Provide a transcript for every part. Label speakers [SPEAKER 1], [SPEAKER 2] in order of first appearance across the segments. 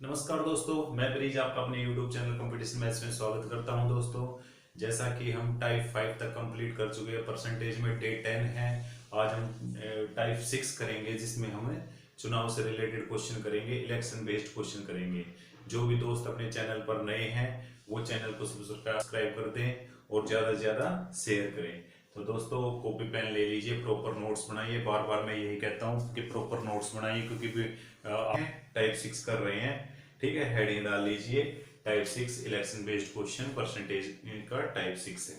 [SPEAKER 1] नमस्कार दोस्तों, मैं ब्रिज आपका अपने YouTube चैनल कंपटीशन मैथ्स में स्वागत करता हूं। दोस्तों, जैसा कि हम टाइप 5 तक कंप्लीट कर चुके हैं, परसेंटेज में डे 10 है। आज हम टाइप 6 करेंगे, जिसमें हम चुनाव से रिलेटेड क्वेश्चन करेंगे, इलेक्शन बेस्ड क्वेश्चन करेंगे। जो भी दोस्त अपने चैनल पर नए हैं वो चैनल को सब्सक्राइब कर दें और ज़्यादा से ज़्यादा शेयर करें। तो दोस्तों, कॉपी पेन ले लीजिए, प्रॉपर नोट्स बनाइए। बार बार मैं यही कहता हूँ कि प्रॉपर नोट्स बनाइए, क्योंकि आप टाइप 6 कर रहे हैं। ठीक है, हेडिंग डाल लीजिए type 6 election based question, percentage का टाइप 6 है।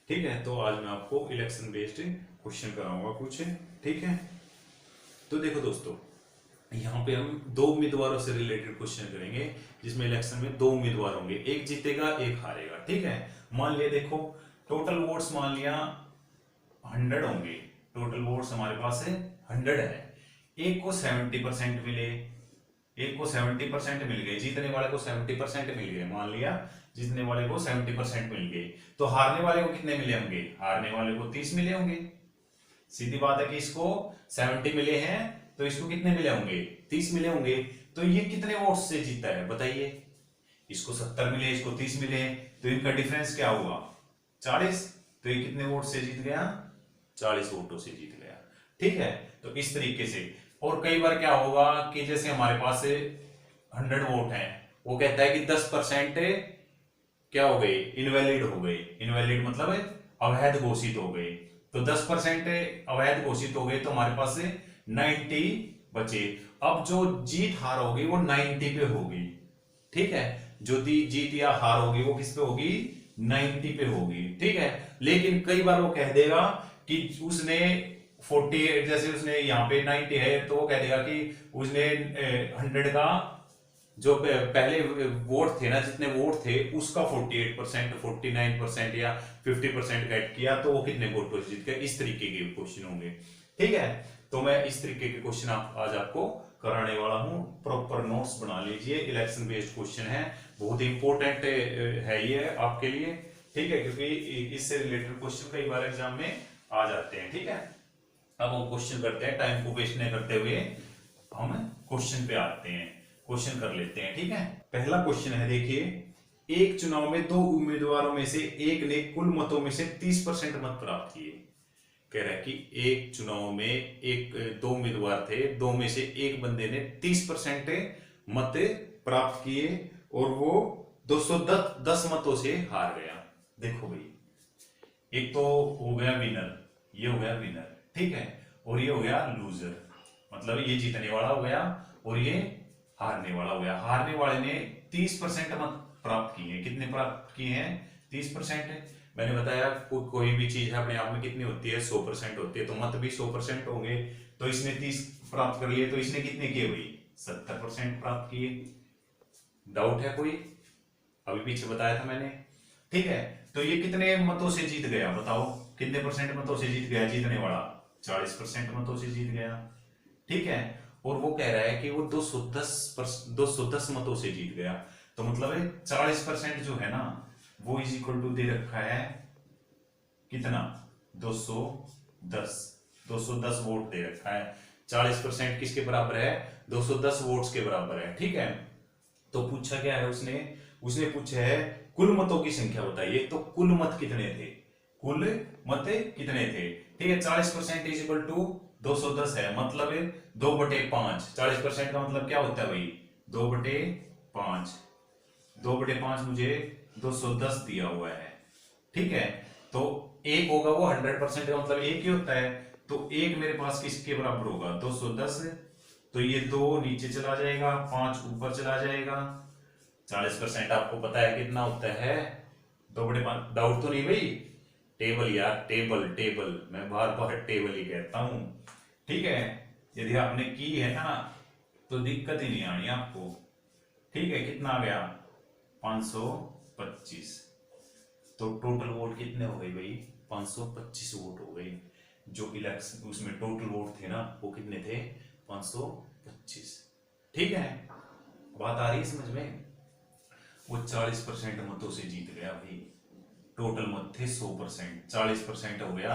[SPEAKER 1] ठीक है, तो आज मैं आपको इलेक्शन बेस्ड क्वेश्चन कराऊंगा कुछ। ठीक है, तो देखो दोस्तों, यहाँ पे हम दो उम्मीदवारों से रिलेटेड क्वेश्चन करेंगे, जिसमें इलेक्शन में दो उम्मीदवार होंगे, एक जीतेगा एक हारेगा। ठीक है, मान लिया, देखो टोटल वोट्स मान लिया 100 होंगे। टोटल वोट्स हमारे पास है 100 है। एक को 70% मिले, एक को 70% मिल गए, जीतने वाले को 70% मिल गए। मान लिया जीतने वाले को 70% मिल गए, तो हारने वाले को कितने मिले होंगे? हारने वाले को 30 मिले होंगे। सीधी बात है कि इसको 70 मिले हैं, तो इसको कितने मिले होंगे? 30 मिले होंगे। तो ये कितने वोट से जीता है बताइए? इसको 70 मिले, इसको 30 मिले, तो इनका डिफरेंस क्या हुआ? 40। तो ये कितने वोट से जीत गया? 40 वोटों से जीत गया। ठीक है, तो इस तरीके से। और कई बार क्या होगा कि जैसे हमारे पास 100 वोट हैं, वो कहता है कि 10% क्या हो गए? इनवैलिड हो गए। इनवैलिड मतलब अवैध घोषित हो गए। तो 10% अवैध घोषित हो गए, तो हमारे पास 90 बचे। अब जो जीत हार होगी वो 90 पे होगी। ठीक है, जो जीत या हार होगी वो किस पे होगी? 90 पे होगी। ठीक है, लेकिन कई बार वो कह देगा कि उसने 48, जैसे उसने यहाँ पे 90 है, तो वो कह देगा कि उसने 100 का जो पहले वोट थे ना, जितने वोट थे उसका 48%, 49% या 50% ऐड किया, तो वो कितने वोटों से जीत गया। इस तरीके के क्वेश्चन होंगे। ठीक है, तो मैं इस तरीके के क्वेश्चन आज आपको कराने वाला हूं। प्रॉपर नोट्स बना लीजिए, इलेक्शन बेस्ड क्वेश्चन है, बहुत इंपॉर्टेंट है ये आपके लिए। ठीक है, क्योंकि इससे रिलेटेड क्वेश्चन कई बार एग्जाम में आ जाते हैं। ठीक है, अब हम क्वेश्चन करते हैं, टाइम को वेस्ट नहीं करते हुए हम क्वेश्चन पे आते हैं, क्वेश्चन कर लेते हैं। ठीक है, पहला क्वेश्चन है, देखिए, एक चुनाव में दो उम्मीदवारों में से एक ने कुल मतों में से 30% मत प्राप्त किए। कह रहा है कि एक चुनाव में एक दो उम्मीदवार थे, दो में से एक बंदे ने 30% मत प्राप्त किए और वो 210 मतों से हार गया। देखो भाई, एक तो हो गया विनर, ये हो गया विनर। ठीक है, और ये हो गया लूजर, मतलब ये जीतने वाला हो गया और ये हारने वाला हो गया। हारने वाले ने 30% मत प्राप्त किए। कितने प्राप्त किए हैं? 30%। मैंने बताया कोई भी चीज है अपने आप में कितनी होती है? 100% होती है, तो मत भी 100% होंगे। तो इसने 30 प्राप्त कर लिए, तो इसने कितने किए भाई? 70% प्राप्त किए। डाउट है कोई? अभी पीछे बताया था मैंने। ठीक है, तो ये कितने मतों से जीत गया बताओ? कितने परसेंट मतों से जीत गया जीतने वाला? 40% मतों से जीत गया। ठीक है, और वो कह रहा है कि वो 210 मतों से जीत गया। तो मतलब है 40% जो है ना, वो इज इक्वल टू दे रखा है कितना? 210। 210 वोट दे रखा है। 40% किसके बराबर है? 210 वोट्स के बराबर है। ठीक है, तो पूछा क्या है उसने? उसने पूछा है कुल मतों की संख्या बताइए। तो कुल मत कितने थे? कुल मत कितने थे? ठीक है, 40% इज इक्वल टू 210 है, मतलब 2/5। 40% का मतलब क्या होता है भाई? 2/5। 2/5 मुझे 210 दिया हुआ है। ठीक है, तो एक होगा वो 100% का मतलब एक ही होता है। तो एक मेरे पास किसके बराबर होगा? 210। तो ये 2 नीचे चला जाएगा, 5 ऊपर चला जाएगा। 40% आपको पता है कितना होता है? 2/5। डाउट तो नहीं भाई? टेबल यार, टेबल टेबल, मैं बार बार टेबल ही कहता हूं। ठीक है, यदि आपने की है ना तो दिक्कत ही नहीं आनी आपको। ठीक है, कितना आ गया? 525। तो टोटल वोट कितने हो गए भाई? 525 वोट हो गए। जो इलेक्शन उसमें टोटल वोट थे ना, वो कितने थे? 525। ठीक है, बात आ रही है समझ में? वो 40% मतों से जीत गया भाई। टोटल मत थे 100%, 40% हो गया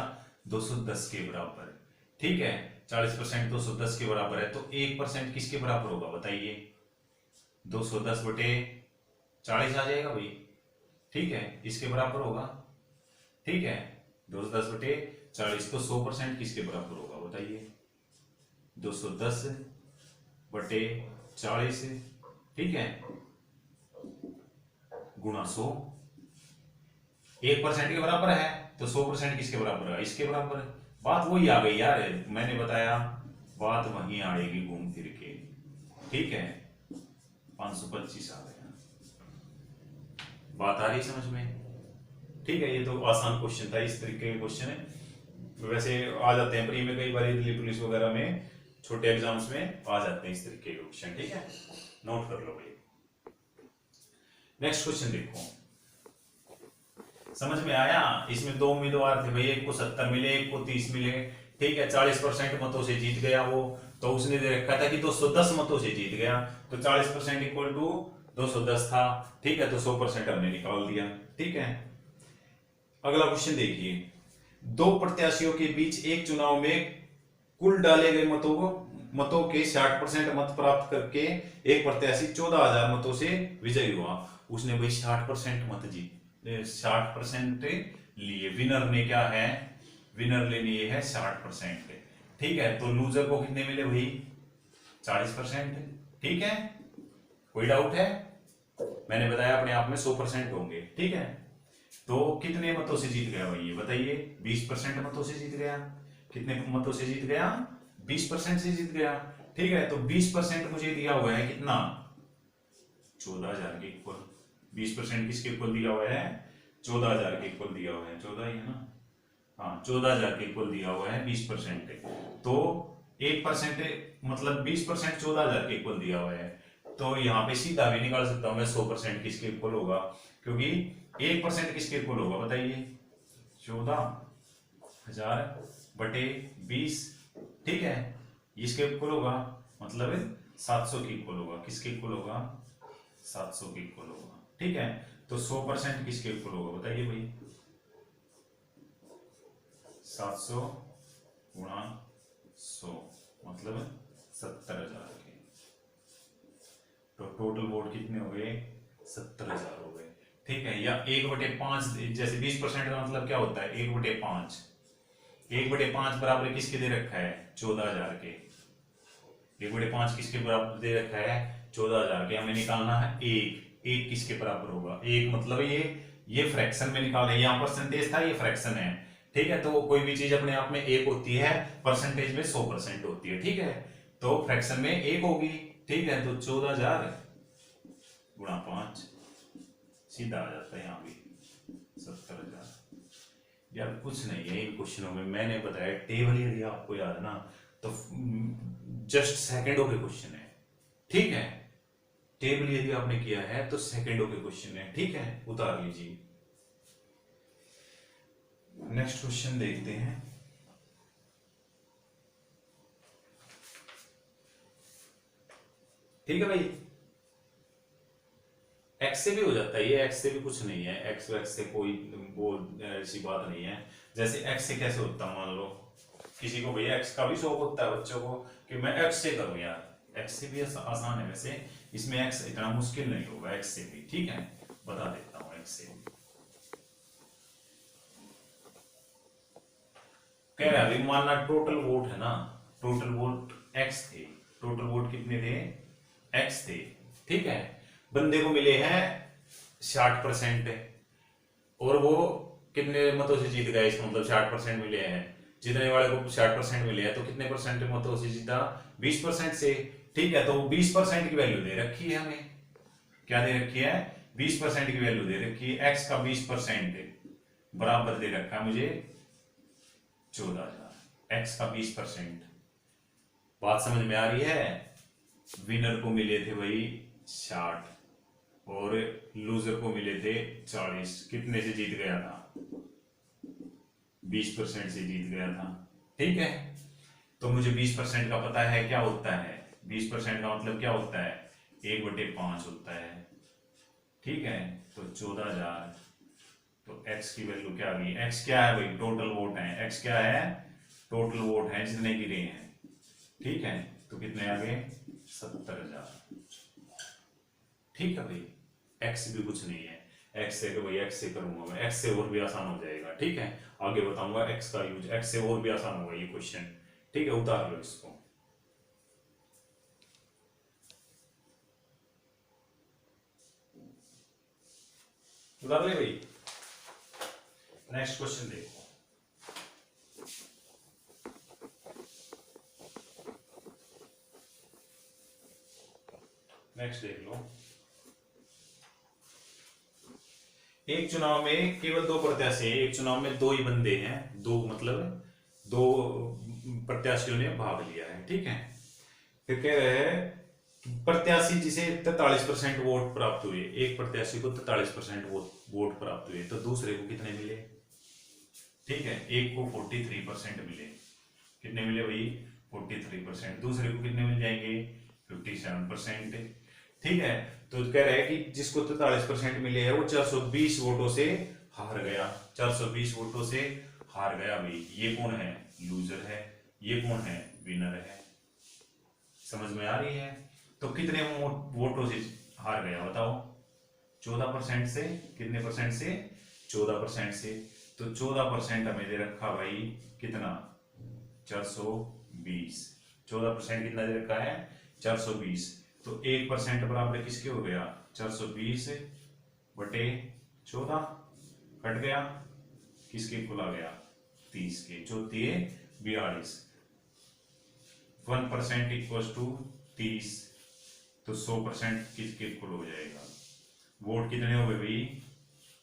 [SPEAKER 1] 210 के बराबर। ठीक है, 40% 210 के बराबर है, तो 1% किसके बराबर होगा बताइए? 210/40 आ जाएगा भाई, ठीक है, इसके बराबर होगा, ठीक है। 210/40 तो 100% किसके बराबर होगा बताइए, 210/40, ठीक है, गुणा 100, 1% के बराबर है तो 100% किसके बराबर है, इसके बराबर है। बात वही आ गई यार, मैंने बताया बात वहीं आएगी घूम फिर के, ठीक है। 525 आ गया, बात आ रही समझ में, ठीक है। ये तो आसान क्वेश्चन था, इस तरीके के क्वेश्चन है, वैसे आ जाते हैं प्री में, कई बार दिल्ली पुलिस वगैरह में छोटे एग्जाम्स में आ जाते हैं इस तरीके के क्वेश्चन, ठीक है, नोट कर लो भाई। नेक्स्ट क्वेश्चन देखो, समझ में आया। इसमें दो उम्मीदवार थे भाई, एक को 70 मिले, एक को 30 मिले, ठीक है। 40% मतों से जीत गया वो, तो उसने दे रखा था कि 210 मतों से जीत गया, तो 40% इक्वल टू 210 था, ठीक है। तो 100% हमने निकाल दिया, ठीक है। अगला क्वेश्चन देखिए, दो प्रत्याशियों के बीच एक चुनाव में कुल डाले गए मतों के 60% मत प्राप्त करके एक प्रत्याशी 14,000 मतों से विजयी हुआ। उसने भाई 60% मत जीत 60% लिए, विनर ने क्या है, विनर ने लिए है 60%, ठीक है। तो लूजर को कितने मिले भाई, 40%, ठीक है। कोई डाउट है, मैंने बताया अपने आप में 100% होंगे, ठीक है। तो कितने मतों से जीत गया भाई ये बताइए, 20% मतों से जीत गया। कितने मतों से जीत गया, 20% से जीत गया, ठीक है। तो 20% मुझे दिया हुआ है कितना, 14,000 के इक्वल। 20% किसके इक्वल दिया हुआ है, 14,000 के इक्वल दिया हुआ है, 14 ही है ना, हाँ 14,000 के इक्वल दिया हुआ है 20%। तो 1% मतलब 20% 14,000 के इक्वल दिया हुआ है, तो यहाँ पे सीधा भी निकाल सकता हूं मैं 100% किसके इक्वल होगा, क्योंकि 1% किसके इक्वल होगा बताइए, 14,000/20, ठीक है। इसके इक्वल होगा, मतलब 700 के इक्वल होगा, किसके इक्वल होगा, 700 के इक्वल होगा, ठीक है। तो 100% किसके इक्वल होगा बताइए भाई, 700 गुणा 100 मतलब 70,000 के, तो टोटल वोट कितने हो गए, 70,000 हो गए, ठीक है। या 1/5, जैसे 20% का मतलब क्या होता है, 1/5, 1/5 बराबर किसके दे रखा है, 14,000 के। 1/5 किसके बराबर दे रखा है, 14,000 के। हमें निकालना है एक किसके बराबर होगा, एक मतलब ये फ्रैक्शन में निकाल है, यहाँ परसेंटेज था, ये फ्रैक्शन है, ठीक है। तो कोई भी चीज अपने आप में एक होती है, परसेंटेज में 100% होती है, ठीक है। तो फ्रैक्शन में एक होगी, ठीक है। तो 14,000 गुणा 5 सीधा आ जाता है यहाँ भी 70,000। यार कुछ नहीं है इन क्वेश्चनों में, मैंने बताया टेबल यदि आपको याद ना, तो जस्ट सेकंडों के क्वेश्चन है, ठीक है। टेबल यदि आपने किया है तो सेकंडों के क्वेश्चन है, ठीक है, उतार लीजिए। नेक्स्ट क्वेश्चन देखते हैं, ठीक है भाई। एक्स से भी हो जाता है, ये एक्स से भी कुछ नहीं है, एक्स से कोई वो ऐसी बात नहीं है। जैसे एक्स से कैसे होता है, मान लो किसी को भैया एक्स का भी शौक होता है बच्चों को कि मैं एक्स से करूं यार, एक्स से भी आसान है वैसे, इसमें एक्स इतना मुश्किल नहीं होगा, एक्स से भी, ठीक है। बता देता हूं, एक्स से कह रहा है मानना टोटल वोट है ना, टोटल वोट एक्स थे, टोटल वोट कितने थे, एक्स थे, ठीक है। बंदे को मिले हैं 60%, और वो कितने मतों से जीत गया, इसका मतलब 60% मिले हैं, जीतने वाले को 60% मिले हैं, तो कितने परसेंट मतों से जीता, 20% से, ठीक है। तो 20% की वैल्यू दे रखी है हमें, क्या दे रखी है, 20% की वैल्यू दे रखी है, एक्स का 20% बराबर दे रखा है मुझे 14,000, एक्स का 20%। बात समझ में आ रही है, विनर को मिले थे भाई 60 और लूजर को मिले थे 40, कितने से जीत गया था, 20% से जीत गया था, ठीक है। तो मुझे 20% का पता है क्या होता है, 20% का मतलब क्या होता है, 1/5 होता है, ठीक है। तो 14,000, तो x की वैल्यू क्या आ गई, x क्या है भाई, टोटल वोट है, x क्या है, टोटल वोट है जितने गिरे हैं, ठीक है। तो कितने आ गए, 70,000, ठीक है भाई, एक्स भी कुछ नहीं है, एक्स से भाई एक्स से करूंगा मैं, एक्स से और भी आसान हो जाएगा। ठीक है, आगे बताऊंगा एक्स का यूज, एक्स से और भी आसान होगा ये क्वेश्चन। ठीक है, उतार लो इसको, उतार ले भाई। नेक्स्ट क्वेश्चन देखो, नेक्स्ट देख लो। एक चुनाव में केवल दो प्रत्याशी हैं, एक चुनाव में दो ही बंदे हैं, दो मतलब दो प्रत्याशियों ने भाग लिया है। ठीक है, फिर कह रहे हैं प्रत्याशी जिसे 43% वोट प्राप्त हुए, एक प्रत्याशी को 43% वोट प्राप्त हुए, तो दूसरे को कितने मिले? ठीक है, एक को 43% मिले, कितने मिले भाई? 43%। दूसरे को कितने मिल जाएंगे? 57%। ठीक है, तो कह रहे हैं कि जिसको 43% मिले हैं वो 420 वोटों से हार गया, 420 वोटों से हार गया भाई। ये कौन है? लूजर है। ये कौन है? विनर है। समझ में आ रही है? तो कितने वोटों से हार गया बताओ? 14% से। कितने परसेंट से? 14% से। तो 14% हमें दे रखा भाई कितना? 420। 14% कितना दे रखा है? 420। तो 1% बराबर किसके हो गया? 420 बटे 14 कट गया, किसके इक्वल आ गया? 30 के। 42। 1% इक्वल टू 30, तो 100% किसके इक्वल हो जाएगा? वोट कितने हो गए भाई?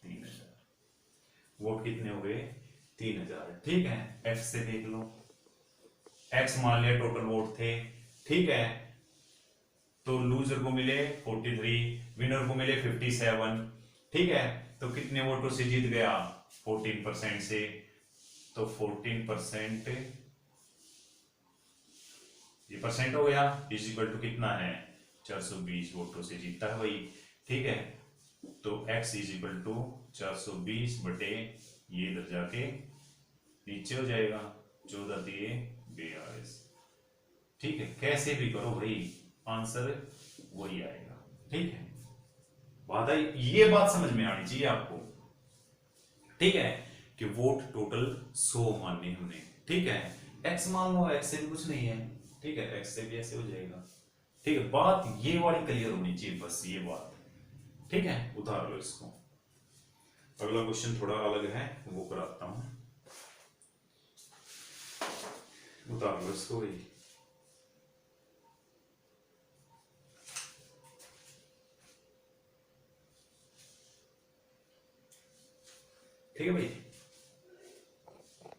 [SPEAKER 1] 3000। वोट कितने हो गए? 3000। ठीक है, एक्स से देख लो, एक्स मान लिया टोटल वोट थे। ठीक है, तो लूजर को मिले 43, विनर को मिले 57। ठीक है, तो कितने वोटों से जीत गया? 14% से। तो 14% ये परसेंट हो गया, इज इक्वल टू कितना है? 420 वोटों से जीता है भाई। ठीक है, तो x इज इक्वल टू 420 बटे ये इधर जाके नीचे हो जाएगा, 14 दिए 42। ठीक है, कैसे भी करो भाई आंसर वही आएगा। ठीक है, बात आई, ये बात समझ में आनी चाहिए आपको। ठीक है, कि वोट टोटल 100 मानने हमने। ठीक है, x मान लो, x से भी कुछ नहीं है। ठीक है, x से भी ऐसे हो जाएगा। ठीक है, बात ये वाली क्लियर होनी चाहिए, बस ये बात। ठीक है, उतार लो इसको। अगला क्वेश्चन थोड़ा अलग है, वो कराता हूं, उतार लो इसको भाई। ठीक है भाई,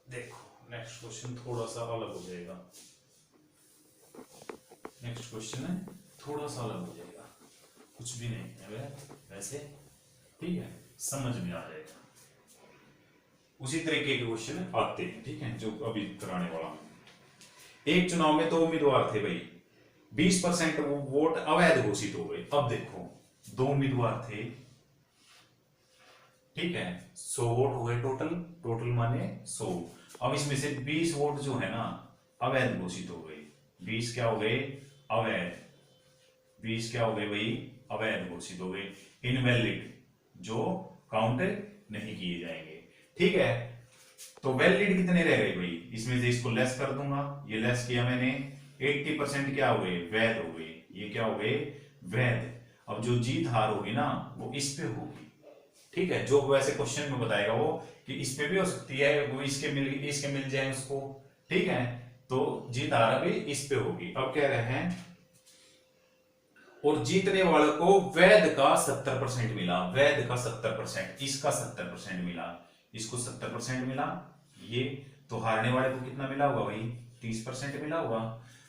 [SPEAKER 1] देखो नेक्स्ट क्वेश्चन थोड़ा सा अलग हो जाएगा। नेक्स्ट क्वेश्चन है थोड़ा सा अलग हो जाएगा, कुछ भी नहीं है वैसे। ठीक है, समझ में आ जाएगा। उसी तरीके के क्वेश्चन आते हैं। ठीक है, जो अभी कराने वाला हूं। एक चुनाव में 2 उम्मीदवार थे भाई, 20% वोट अवैध घोषित हो गए। अब देखो 2 उम्मीदवार थे। ठीक है, 100 वोट हो गए टोटल, टोटल माने 100। अब इसमें से 20 वोट जो है ना अवैध घोषित हो गए। 20 क्या हो गए? अवैध। 20 क्या हो गए भाई? अवैध घोषित हो गए, इनवैलिड, जो काउंट नहीं किए जाएंगे। ठीक है, तो वैलिड कितने रह गए भाई? इसमें से इसको लेस कर दूंगा, ये लेस किया मैंने, 80% क्या हो गए? वैध हो गए। ये क्या हो गए? वैध। अब जो जीत हार होगी ना वो इस पे होगी। ठीक है, जो वैसे क्वेश्चन में बताएगा वो कि इस पे भी हो सकती है, वो इसके मिल जाए उसको। ठीक है, तो जीत हार भी इस पे होगी। अब कह रहे हैं और जीतने वाले को वैध का 70% मिला, वैध का 70%, इसका 70% मिला, इसको 70% मिला ये, तो हारने वाले को कितना मिला होगा भाई? 30% मिला होगा।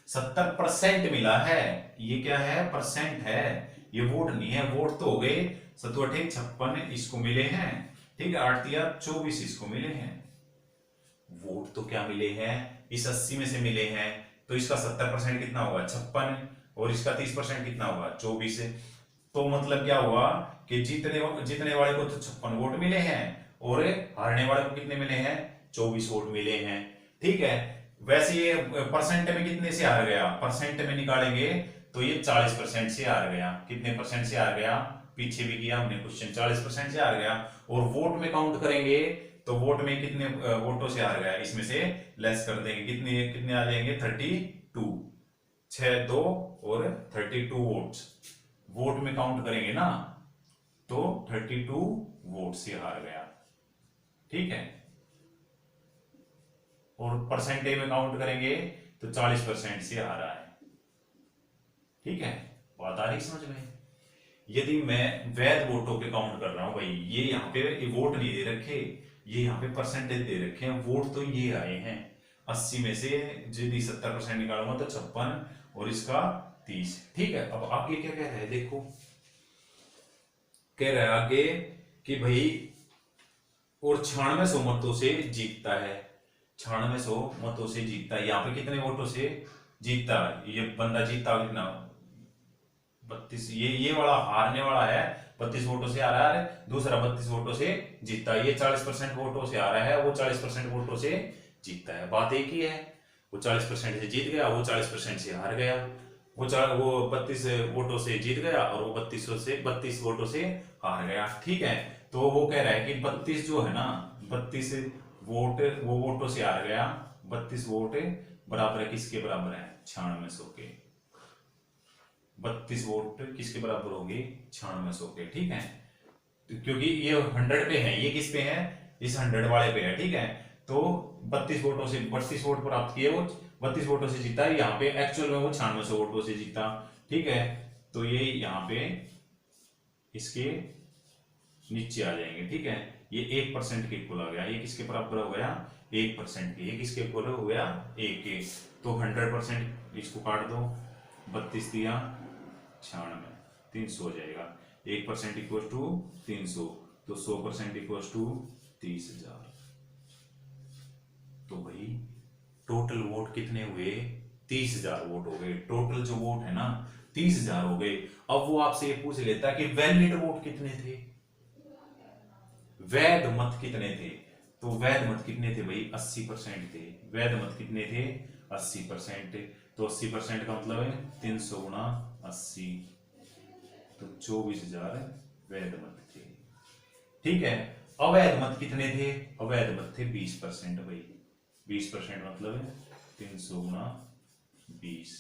[SPEAKER 1] 70% मिला है, ये क्या है? परसेंट है, ये वोट नहीं है। वोट तो हो गए 7 56 इसको मिले हैं। ठीक है, 8 24 इसको मिले हैं। वोट तो क्या मिले हैं? इस 80 में से मिले हैं, तो इसका 70% कितना होगा? 56, और इसका 30% कितना होगा? 24। तो मतलब क्या हुआ कि जीतने वाले को तो 56 वोट मिले हैं, और हारने वाले को कितने मिले हैं? 24 वोट मिले हैं। ठीक है, वैसे ये परसेंट में कितने से हार गया? परसेंट में निकालेंगे तो ये 40% से हार गया। कितने परसेंट से हार गया? पीछे भी किया हमने क्वेश्चन, 40% से हार गया। और वोट में काउंट करेंगे तो वोट में कितने वोटों से हार गया, इसमें से लेस कर देंगे। कितने कितने आ जाएंगे? 32, 6 2 और 32 वोट्स। वोट में काउंट करेंगे ना तो 32 वोट से हार गया, ठीक है। और परसेंटेज में काउंट करेंगे तो 40% से हारा है, ठीक है। बात आ रही समझ में? यदि मैं वैध वोटों पे काउंट कर रहा हूं भाई, ये यहाँ पे ये वोट नहीं दे रखे, ये यहाँ पे परसेंटेज दे रखे हैं। वोट तो ये आए हैं 80 में से, यदि 70% निकालूंगा तो 56 और इसका 30, ठीक है। अब आगे क्या कह रहा है देखो, कह रहा है आगे कि भाई और 96 मतों से जीतता है, 96 मतों से जीतता है। यहाँ पे कितने वोटों से जीतता है ये बंदा? जीतता कितना? 32। ये वाला हारने वाला है, 32 वोटों से आ रहा है। दूसरा 32 वोटों से जीतता है। ये 40% वोटों से आ रहा है, वो 40% वोटों से जीतता है। बात एक ही है, वो 40% से जीत गया, वो 40% से हार गया। वो 32 वोटों से जीत गया और वो 32 वोटों से हार गया, ठीक है। तो वो कह रहा है कि 32 जो है ना, 32 वोट वो वोटों से हार गया। 32 वोट बराबर है किसके बराबर है? 96 के। 32 वोट किसके बराबर होगी? 96 के, ठीक है। तो क्योंकि ये 100 पे है, ये किस पे है? इस 100 वाले पे है, ठीक है। तो 32 वोटों से 32 वोट प्राप्त किए, वो 32 वोटों से जीता है। यहाँ पे एक्चुअल में वो 96 वोटों से जीता, ठीक है। तो ये यहाँ पे इसके नीचे आ जाएंगे, ठीक है। ये 1% के इक्वल आ गया। ये किसके बराबर हो गया? 1% के। ये किसके इक्वल हो गया? 1 के। तो 100% इसको काट दो, 32 दिया 96, 300 हो जाएगा। 1% इक्वल टू 300, तो 100% इक्वल टू 30,000। तो भाई टोटल वोट कितने हुए? 30,000 वोट हो गए। टोटल जो वोट है ना 30,000 हो गए। अब वो आपसे ये पूछ लेता है कि वैलिड वोट कितने थे, वैध मत कितने थे? तो वैध मत कितने थे भाई? 80% थे। वैध मत कितने थे? 80%। तो 80% का मतलब है 300 गुणा 80, तो 24,000 वैध मत थे, ठीक है। अवैध मत कितने थे? अवैध मत थे 20% भाई। 20% मतलब है 300 गुणा 20,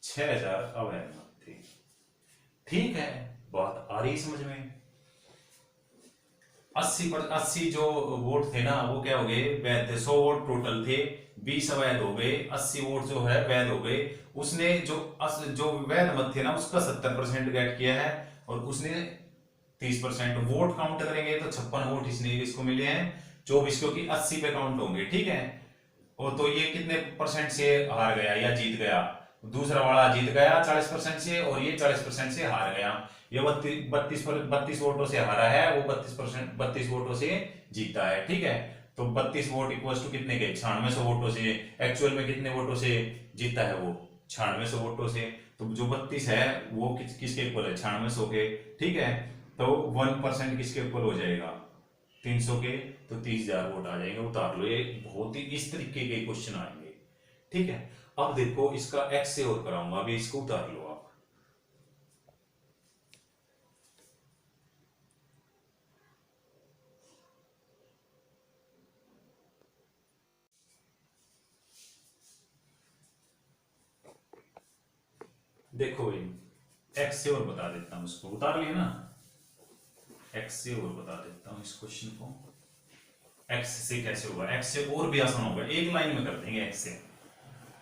[SPEAKER 1] 6,000 अवैध मत थे, ठीक है। बात आ रही समझ में? 80 जो वोट थे ना वो क्या हो गए? वैध थे। 100 वोट टोटल थे, 20 अवैध हो गए, 80 वोट जो है वैध हो गए। उसने जो वैध मत थे ना उसका 70% गेट किया है और उसने 30%। वोट काउंट करेंगे तो 56 वोट इसको मिले हैं, 24, क्योंकि 80 पे काउंट होंगे, ठीक है। और तो ये कितने परसेंट से हार गया या जीत गया? दूसरा वाला जीत गया 40% से और ये 40% से हार गया। ये 32 वोटों से हारा है, वो 32 वोटों से जीता है, ठीक है। तो 32 वोट इक्वल टू कितने के? 96 वोटों से। एक्चुअल में कितने वोटों से जीता है वो? 96 वोटों से। तो जो 32 है वो किसके इक्वल है? 96 के, ठीक है। तो 1% किसके इक्वल हो जाएगा? 300 के। तो 30,000 वोट आ जाएंगे। उतार लो, ये बहुत ही इस तरीके के क्वेश्चन आएंगे, ठीक है। अब देखो इसका एक्स से और कराऊंगा, अभी इसको उतार लो आप। देखो भाई एक्स से और बता देता हूं, इसको उतार लिया ना, एक्स से और बता देता हूं इस क्वेश्चन को। एक्स से कैसे होगा? एक्स से और भी आसान होगा, एक लाइन में कर देंगे एक्स से,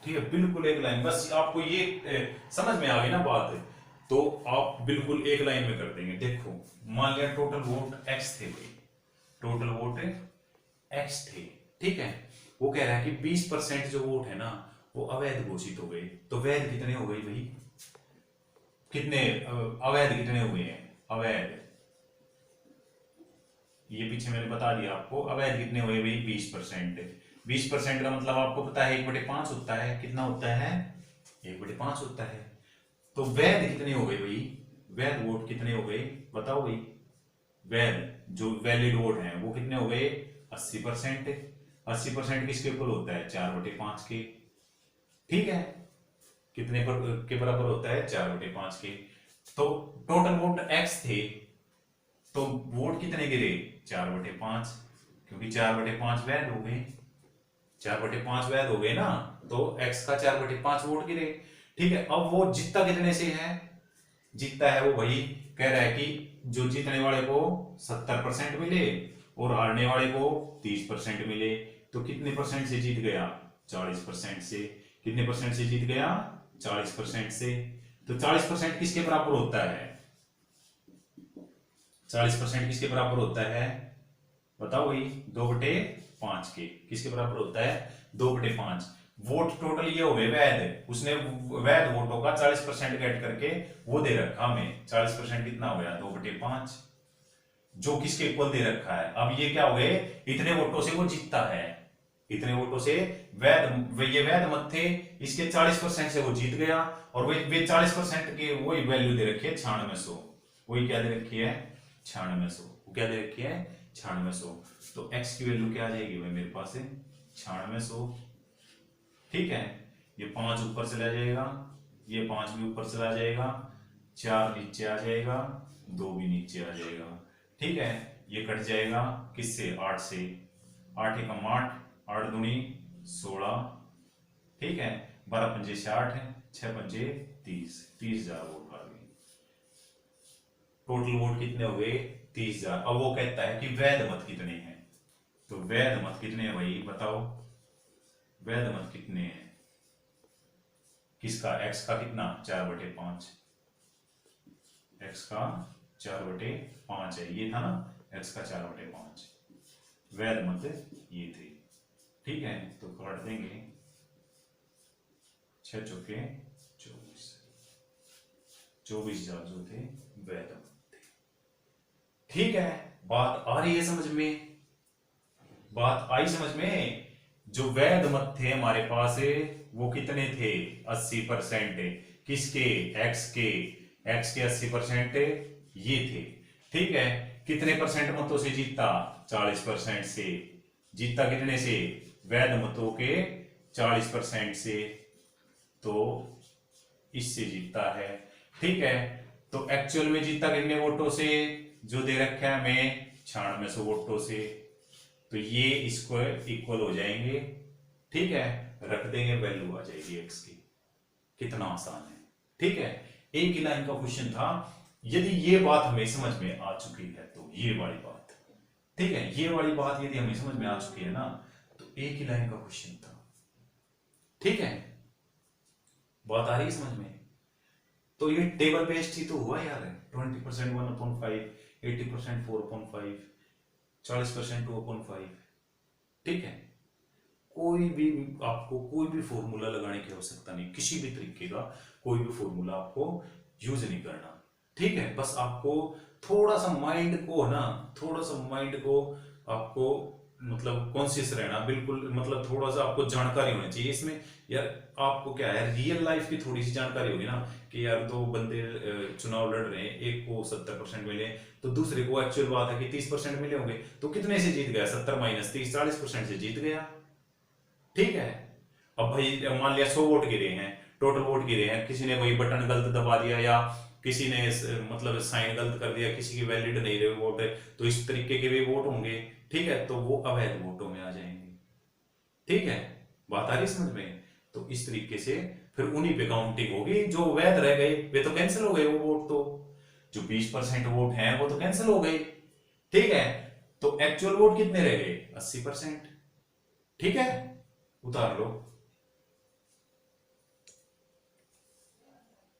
[SPEAKER 1] ठीक है। बिल्कुल एक लाइन, बस आपको ये समझ में आ गई ना बात, तो आप बिल्कुल एक लाइन में कर देंगे। देखो मान लिया टोटल वोट एक्स थे भाई, टोटल वोट एक्स थे, ठीक है। वो कह रहा है कि 20% जो वोट है ना वो अवैध घोषित हो गए। तो वैध कितने हो गए भाई? कितने अवैध कितने हुए हैं? अवैध, ये पीछे मैंने बता दिया आपको। अवैध कितने हुए भाई? 20%। 20% का मतलब आपको पता है 1/5 होता है। कितना होता है? 1/5 होता है। तो वैध कितने हो गए भाई? वैध वोट कितने हो गए बताओ भाई? वैध जो वैलिड वोट है वो कितने हो गए? 80%। 80% किसके इक्वल होता है? 4/5 के, ठीक है। कितने के बराबर होता है, 4/5 के। तो टोटल वोट x थे, तो वोट कितने गिरे, 4/5, क्योंकि 4/5 वैध हो गए, 4/5 वैध हो गए ना, तो x का 4/5 वोट गिरे। ठीक है, अब वो जीतता कितने से है, जीतता है वो वही कह रहा है कि जो जीतने वाले को 70% मिले और हारने वाले को 30% मिले। तो कितने परसेंट से जीत गया, 40% से। कितने परसेंट से जीत गया, 40% से। तो 40% किसके बराबर होता है, 40% किसके बराबर होता है, बताओ वही 2/5 के। किसके बराबर होता है, 2/5। वोट टोटल ये हो गए वैध, उसने वैध वोटों का 40% ऐड करके वो दे रखा हमें, 40% कितना हो गया, 2/5, जो किसके इक्वल दे रखा है। अब ये क्या हो गए, इतने वोटों से वो जीतता है, इतने वोटों से वैध, ये वैध मत थे, इसके 40% से वो जीत गया। और वे 40% के वही वैल्यू दे रखी है 9600, वही क्या दे रखी है, 9600। वो क्या दे रखी है, 9600। तो x की वैल्यू क्या आ जाएगी भाई मेरे पास है, 9600। ठीक है, ये 5 ऊपर चला जाएगा, ये 5 भी ऊपर चला जाएगा, 4 नीचे आ जाएगा, 2 भी नीचे आ जाएगा। ठीक है, ये कट जाएगा किससे, 8 से, 8 एकम 8, 8 दूनी 16। ठीक है, 12 पंजे 60 है, 6 पंजे 30,000 वोट आ गए। टोटल वोट कितने हो गए, 30,000। अब वो कहता है कि वैध मत कितने हैं, तो वैध मत कितने हैं भाई बताओ, वैध मत कितने हैं, किसका, x का कितना, 4/5, x का 4/5 है, ये था ना, x का 4/5, वैध मत ये थे। ठीक है, तो काट देंगे, 6 चौके 24, 24,000 जो थे वैध मत थे। ठीक है, बात आ रही है समझ में, बात आई समझ में। जो वैध मत थे हमारे पास वो कितने थे, 80%। किसके, x के, x के 80% ये थे। ठीक है, कितने परसेंट मतों से जीता, 40% से। जीता कितने से, वैध मतों के 40% से, तो इससे जीतता है। ठीक है, तो एक्चुअल में जीता कितने वोटों से, जो दे रखा है हमें 9600 वोटों से। तो ये इसको इक्वल हो जाएंगे। ठीक है, रख देंगे, वैल्यू आ जाएगी x की। कितना आसान है। ठीक है, एक ही लाइन का क्वेश्चन था। यदि ये बात हमें समझ में आ चुकी है, तो ये वाली बात, ठीक है, ये वाली बात यदि हमें समझ में आ चुकी है ना, तो एक ही लाइन का क्वेश्चन था। ठीक है, बात आ रही है समझ में। तो ये टेबल बेस्ड ही तो हुआ यार, 20% 1/5, 80% 4/5, 40% 2/5। ठीक है, कोई भी आपको कोई भी फॉर्मूला लगाने की आवश्यकता नहीं, किसी भी तरीके का कोई भी फॉर्मूला आपको यूज नहीं करना। ठीक है, बस आपको थोड़ा सा माइंड को ना, थोड़ा सा माइंड को आपको मतलब कॉन्शियस रहना, बिल्कुल मतलब थोड़ा सा आपको जानकारी होनी चाहिए इसमें। यार आपको क्या है, रियल लाइफ की थोड़ी सी जानकारी होगी ना, कि यार 2 बंदे चुनाव लड़ रहे हैं, एक को 70% मिले, तो दूसरे को एक्चुअल बात है कि 30% मिले होंगे, तो कितने से जीत गया, 70 - 30, 40% से जीत गया। ठीक है, अब भाई मान लिया 100 वोट गिरे हैं, टोटल वोट गिरे हैं, किसी ने वही बटन गलत दबा दिया, या किसी ने मतलब साइन गलत कर दिया, किसी की वैलिड नहीं रहे वोट है, तो इस तरीके के भी वोट होंगे। ठीक है, तो वो अवैध वोटों में आ जाएंगे। ठीक है, बात आ रही समझ में। तो इस तरीके से फिर उन्हीं पे काउंटिंग होगी, जो वैध रह गए वे तो कैंसिल हो गए, वो वोट तो जो 20% वोट हैं वो तो कैंसिल हो गए। ठीक है, तो एक्चुअल वोट कितने रह गए, 80%। ठीक है, उतार लो।